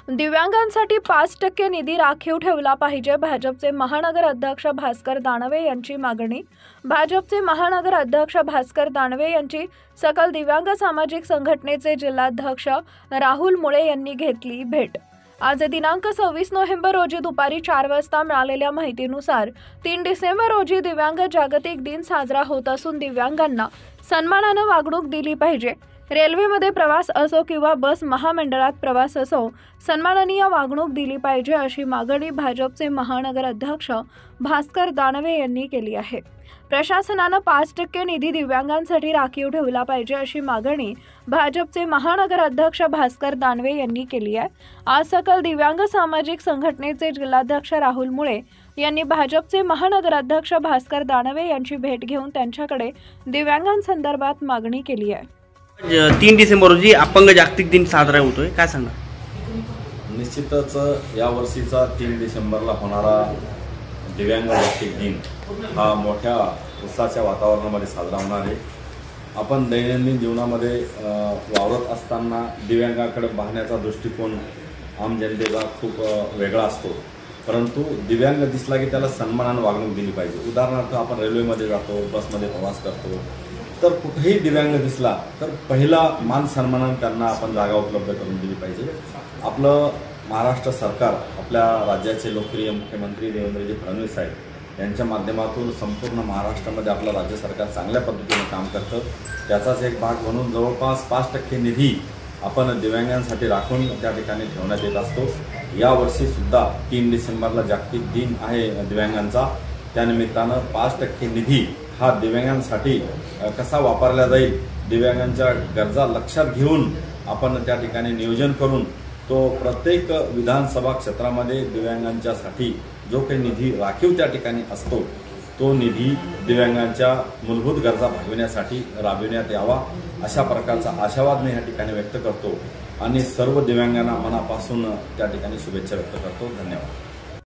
दिव्यांगांसाठी 5% निधी राखीव ठेवला पाहिजे, भाजपचे महानगर अध्यक्ष भास्कर दानवे यांची मागणी। भाजपचे महानगर अध्यक्ष भास्कर दानवे यांची सकल दिव्यांग सामाजिक संघटनेचे जिल्हाध्यक्ष राहुल मुळे यांनी घेतली भेट। आज दिनांक 26 नोव्हेंबर रोजी दुपारी 4 वाजता मिळालेल्या माहितीनुसार 3 डिसेंबर रोजी दिव्यांग जागतिक दिन साजरा होत असून दिव्यांगांना सन्मानाने वागणूक दिली पाहिजे। रेल्वेमध्ये प्रवास असो किंवा बस महामंडळात प्रवास असो, सन्माननीय वागणूक दिली पाहिजे अशी मागणी भाजपचे महानगर अध्यक्ष भास्कर दानवे यांनी केली आहे। प्रशासनाने 5% निधी दिव्यांगांसाठी राखीव ठेवला पाहिजे अशी मागणी भाजपचे महानगर अध्यक्ष भास्कर दानवे यांनी केली आहे। आज सकल दिव्यांग सामाजिक संघटनेचे जिल्हाध्यक्ष राहुल मुळे यांनी भाजपचे महानगर अध्यक्ष भास्कर दानवे यांची भेट घेऊन त्यांच्याकडे दिव्यांगांसंदर्भात मागणी केली आहे। 3 डिसेंबर रोजी अपंग जागतिक दिन साजरा होतोय, काय सांगा? निश्चितच या वर्षीचा 3 डिसेंबरला होणारा दिव्यांग जागतिक दिन हा मोठ्या उत्साहाच्या वातावरणामध्ये साजरा होणार आहे। आपण दैनंदिन जीवनामध्ये वावरत असताना दिव्यांगाकडे पाहण्याचा दृष्टिकोन आम जनतेचा खूप वेगळा असतो, परंतु दिव्यांग दिसला की त्याला सन्मानाने वागणूक दिली पाहिजे। उदाहरणार्थ आपण रेल्वेमध्ये जातो, बसमध्ये प्रवास करतो, तर कुठेही दिव्यांग दिसला तर पहिला मान सन्मानाने त्यांना आपण जागा उपलब्ध करून दिली पाहिजे। आपलं महाराष्ट्र सरकार, आपल्या राज्याचे लोकप्रिय मुख्यमंत्री देवेंद्रजी फडणवीस साहेब यांच्या माध्यमातून संपूर्ण महाराष्ट्रामध्ये आपलं राज्य सरकार चांगल्या पद्धतीने काम करतं। त्याचाच एक भाग म्हणून जवळपास 5% निधी आपण दिव्यांगांसाठी राखून त्या ठिकाणी ठेवण्यात येत असतो। यावर्षीसुद्धा 3 डिसेंबरला जागतिक दिन आहे दिव्यांगांचा, त्यानिमित्तानं 5% निधी हा दिव्यांगांसाठी कसा वापरला जाईल, दिव्यांगांच्या गरजा लक्षात घेऊन आपण त्या ठिकाणी नियोजन करून तो प्रत्येक विधानसभा क्षेत्रामध्ये दिव्यांगांच्यासाठी जो काही निधी राखीव त्या ठिकाणी असतो तो निधी दिव्यांगांच्या मूलभूत गरजा भागविण्यासाठी राबविण्यात यावा, अशा प्रकारचा आशावाद मी या ठिकाणी व्यक्त करतो आणि सर्व दिव्यांगांना मनापासून त्या ठिकाणी शुभेच्छा व्यक्त करतो। धन्यवाद।